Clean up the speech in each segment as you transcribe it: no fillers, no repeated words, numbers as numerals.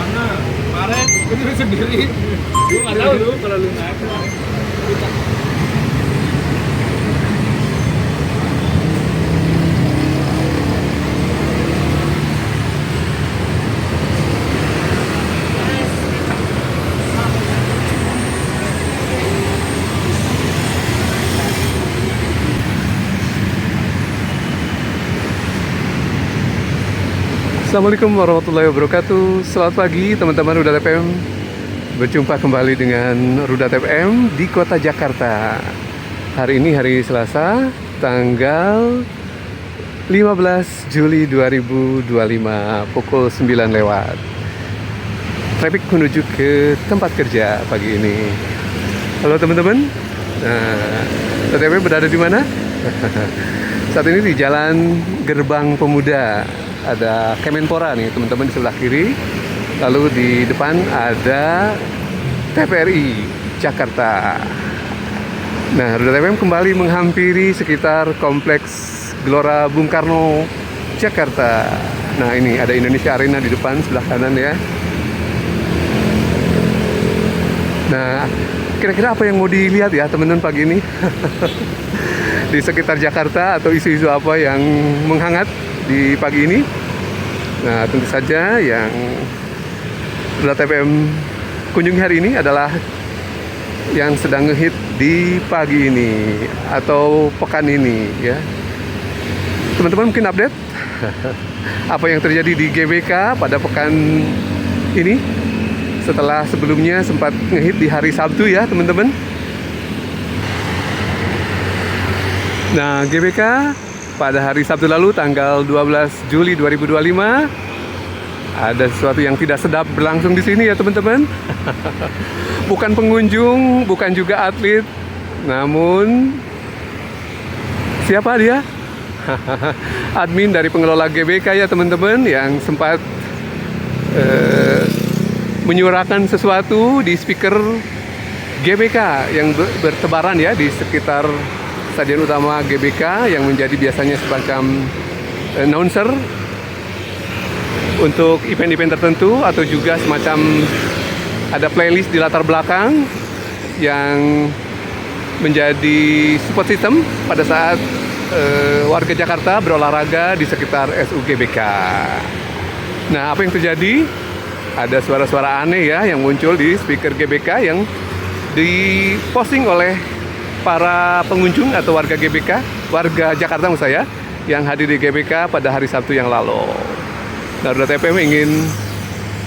Karena kemarin gue sendiri, gue nggak tahu lu kalau lu naik. Assalamualaikum warahmatullahi wabarakatuh. Selamat pagi teman-teman Rudat FM. Berjumpa kembali dengan Rudat FM di kota Jakarta. Hari ini hari Selasa, tanggal 15 Juli 2025, pukul 9 lewat. Traffic menuju ke tempat kerja pagi ini. Halo teman-teman. Nah, Rudat FM berada di mana? Saat ini di Jalan Gerbang Pemuda. Ada Kemenpora nih teman-teman di sebelah kiri. Lalu di depan ada TVRI Jakarta. Nah, Rudat FM kembali menghampiri sekitar kompleks Gelora Bung Karno Jakarta. Nah, ini ada Indonesia Arena di depan sebelah kanan ya. Nah, kira-kira apa yang mau dilihat ya teman-teman pagi ini? Di sekitar Jakarta atau isu-isu apa yang menghangat di pagi ini? Nah, tentu saja yang Rudat FM kunjungi hari ini adalah yang sedang ngehit di pagi ini atau pekan ini ya. Teman-teman mungkin update apa yang terjadi di GBK pada pekan ini setelah sebelumnya sempat ngehit di hari Sabtu ya teman-teman. Nah, GBK pada hari Sabtu lalu tanggal 12 Juli 2025 ada sesuatu yang tidak sedap berlangsung di sini ya teman-teman. Bukan pengunjung, bukan juga atlet, namun siapa dia? Admin dari pengelola GBK ya teman-teman, yang sempat menyuarakan sesuatu di speaker GBK yang bertebaran ya di sekitar stadion utama GBK, yang menjadi biasanya semacam announcer untuk event-event tertentu, atau juga semacam ada playlist di latar belakang yang menjadi support system pada saat warga Jakarta berolahraga di sekitar SU GBK. Nah, apa yang terjadi? Ada suara-suara aneh ya yang muncul di speaker GBK yang diposting oleh para pengunjung atau warga GBK, warga Jakarta maksud saya, yang hadir di GBK pada hari Sabtu yang lalu. Nah, Rudat FM ingin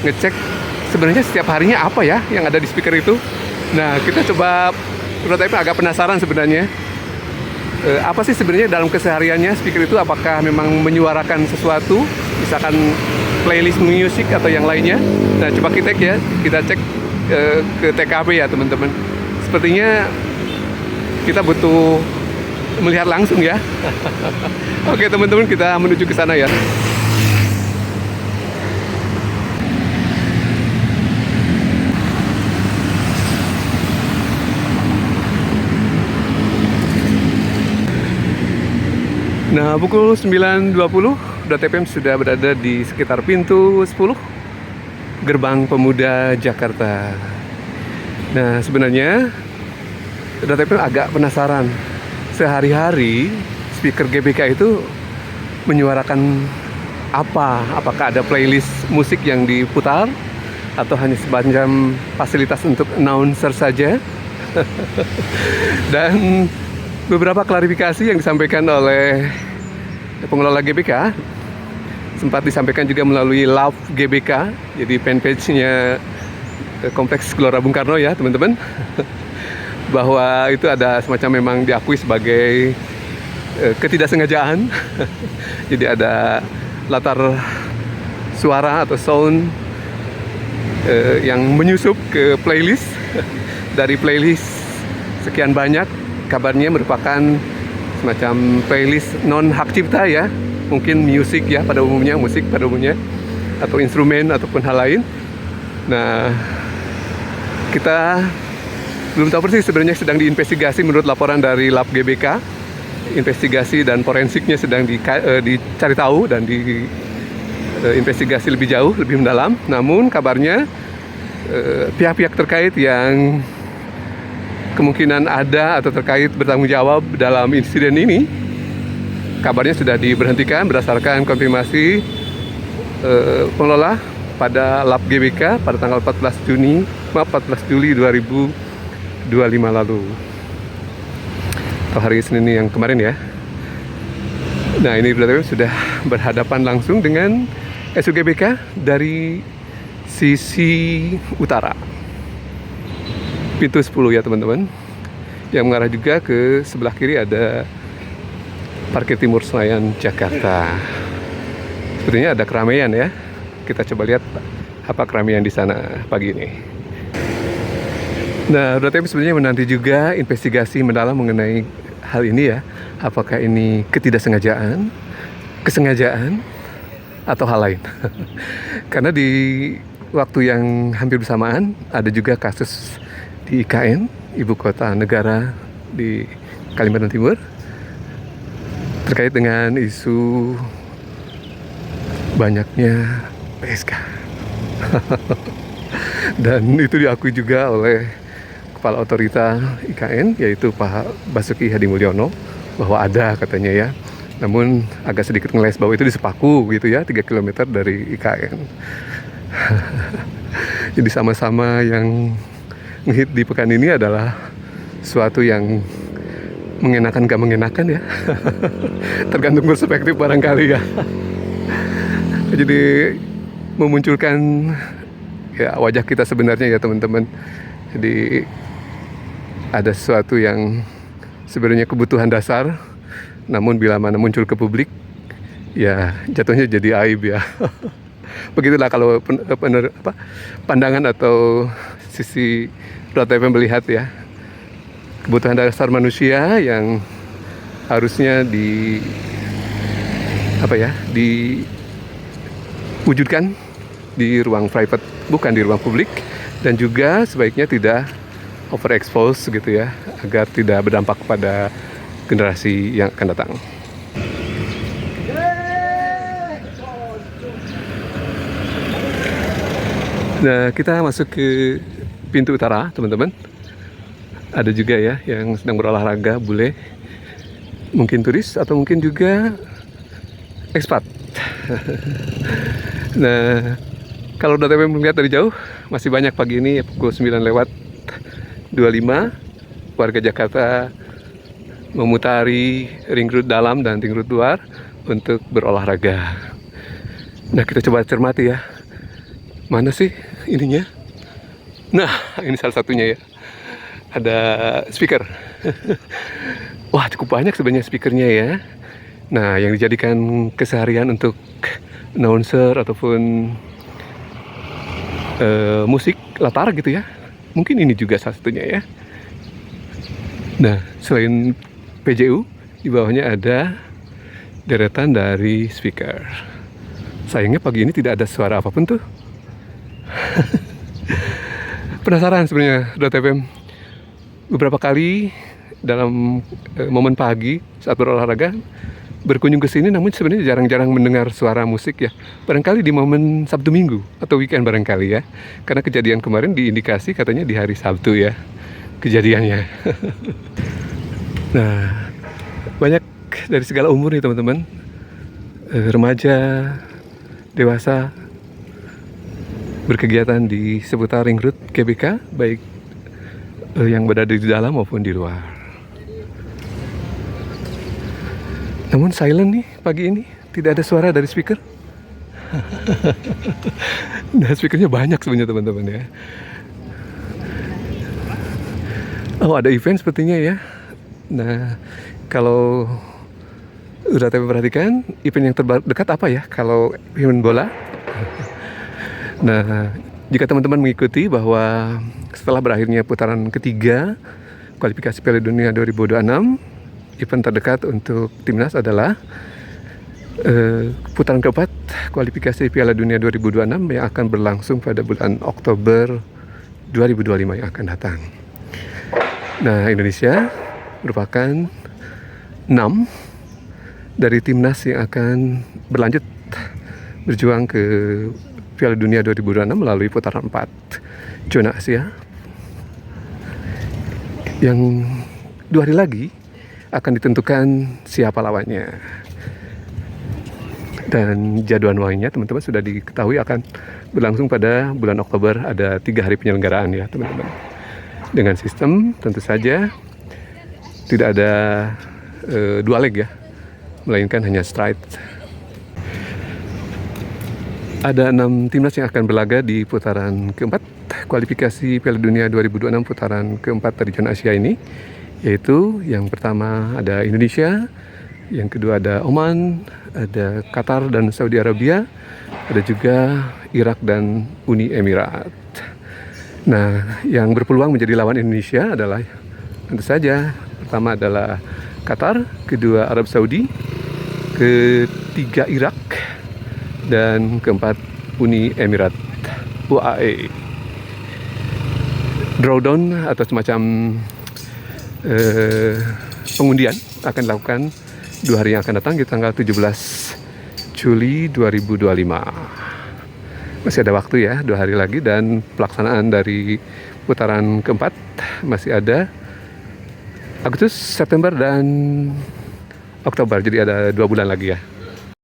ngecek sebenarnya setiap harinya apa ya yang ada di speaker itu. Nah, kita coba, Rudat FM agak penasaran sebenarnya. Apa sih sebenarnya dalam kesehariannya speaker itu, apakah memang menyuarakan sesuatu, misalkan playlist musik atau yang lainnya. Nah, coba kita cek ke TKP ya teman-teman. Sepertinya kita butuh melihat langsung ya. Oke teman-teman, kita menuju ke sana ya. Nah, pukul 9.20 Rudat FM sudah berada di sekitar pintu 10 Gerbang Pemuda Jakarta. Nah, sebenarnya Rudat FM agak penasaran, sehari-hari speaker GBK itu menyuarakan apa? Apakah ada playlist musik yang diputar atau hanya semacam fasilitas untuk announcer saja? Dan beberapa klarifikasi yang disampaikan oleh pengelola GBK sempat disampaikan juga melalui Love GBK, jadi fanpage-nya Kompleks Gelora Bung Karno ya teman-teman. Bahwa itu ada semacam memang diakui sebagai ketidaksengajaan. Jadi ada latar suara atau sound yang menyusup ke playlist. Dari playlist sekian banyak, kabarnya merupakan semacam playlist non hak cipta ya, mungkin musik ya pada umumnya, musik pada umumnya, atau instrumen ataupun hal lain. Nah, kita belum tahu persis, sebenarnya sedang diinvestigasi menurut laporan dari Lab GBK. Investigasi dan forensiknya sedang dicari tahu dan investigasi lebih jauh, lebih mendalam. Namun kabarnya pihak-pihak terkait yang kemungkinan ada atau terkait bertanggung jawab dalam insiden ini, kabarnya sudah diberhentikan berdasarkan konfirmasi pengelola pada Lab GBK pada tanggal 14 Juli 2025 lalu. Atau hari Senin yang kemarin ya. Nah, ini berarti sudah berhadapan langsung dengan SUGBK dari sisi utara. Pintu 10 ya teman-teman. Yang mengarah juga ke sebelah kiri ada Parkir Timur Senayan, Jakarta. Sepertinya ada keramaian ya. Kita coba lihat apa keramaian di sana pagi ini. Nah, BRTP sebenarnya menanti juga investigasi mendalam mengenai hal ini ya. Apakah ini ketidaksengajaan, kesengajaan, atau hal lain. Karena di waktu yang hampir bersamaan ada juga kasus di IKN, ibu kota negara di Kalimantan Timur, terkait dengan isu banyaknya PSK. Dan itu diakui juga oleh Kepala Otorita IKN, yaitu Pak Basuki Hadi Mulyono, bahwa ada katanya ya. Namun agak sedikit ngeles bahwa itu di Sepaku gitu ya, 3 km dari IKN. Jadi sama-sama yang ngehit di pekan ini adalah suatu yang mengenakan gak mengenakan ya. Tergantung perspektif barangkali ya. Jadi memunculkan ya wajah kita sebenarnya ya teman-teman. Jadi ada sesuatu yang sebenarnya kebutuhan dasar, namun bila mana muncul ke publik, ya jatuhnya jadi aib ya. Begitulah kalau pandangan atau sisi BRTP melihat ya. Kebutuhan dasar manusia yang harusnya diwujudkan di ruang private, bukan di ruang publik, dan juga sebaiknya tidak overexpose gitu ya, agar tidak berdampak pada generasi yang akan datang. Nah, kita masuk ke pintu utara, teman-teman. Ada juga ya yang sedang berolahraga, bule, mungkin turis atau mungkin juga ekspat. Nah, kalau BRTP melihat dari jauh, masih banyak pagi ini pukul 9:25 warga Jakarta memutari ring road dalam dan ring road luar untuk berolahraga. Nah, kita coba cermati ya. Mana sih ininya? Nah, ini salah satunya ya. Ada speaker. Wah, cukup banyak sebenarnya speakernya ya. Nah, yang dijadikan keseharian untuk announcer ataupun musik latar gitu ya. Mungkin ini juga salah satunya ya. Nah, selain PJU, di bawahnya ada deretan dari speaker. Sayangnya pagi ini tidak ada suara apapun tuh. Penasaran sebenarnya BRTP. Beberapa kali dalam momen pagi saat berolahraga berkunjung ke sini, namun sebenarnya jarang-jarang mendengar suara musik ya. Barangkali di momen Sabtu Minggu atau weekend barangkali ya. Karena kejadian kemarin diindikasi katanya di hari Sabtu ya kejadiannya. Nah, banyak dari segala umur nih teman-teman, remaja, dewasa, berkegiatan di seputar ring road GBK, baik yang berada di dalam maupun di luar. Namun silent nih pagi ini, tidak ada suara dari speaker. Nah, speakernya banyak sebenarnya teman-teman ya. Oh, ada event sepertinya ya. Nah, kalau udah tapi perhatikan, event yang terdekat apa ya? Kalau event bola. Nah, jika teman-teman mengikuti bahwa setelah berakhirnya putaran ketiga kualifikasi Piala Dunia 2026, event terdekat untuk timnas adalah putaran keempat kualifikasi Piala Dunia 2026 yang akan berlangsung pada bulan Oktober 2025 yang akan datang. Nah, Indonesia merupakan 6 dari timnas yang akan berlanjut berjuang ke Piala Dunia 2026 melalui putaran 4 zona Asia. Yang 2 hari lagi akan ditentukan siapa lawannya. Dan jadwal mainnya teman-teman sudah diketahui akan berlangsung pada bulan Oktober. Ada 3 hari penyelenggaraan ya teman-teman. Dengan sistem tentu saja tidak ada 2 leg ya, melainkan hanya straight. Ada 6 timnas yang akan berlaga di putaran keempat kualifikasi Piala Dunia 2026 putaran keempat dari zona Asia ini, yaitu yang pertama ada Indonesia, yang kedua ada Oman, ada Qatar dan Saudi Arabia, ada juga Irak dan Uni Emirat. Nah, yang berpeluang menjadi lawan Indonesia adalah tentu saja pertama adalah Qatar, kedua Arab Saudi, ketiga Irak, dan keempat Uni Emirat UAE. Drawdown atau semacam pengundian akan dilakukan 2 hari yang akan datang di tanggal 17 Juli 2025. Masih ada waktu ya, 2 hari lagi, dan pelaksanaan dari putaran keempat masih ada Agustus, September, dan Oktober. Jadi ada 2 bulan lagi ya.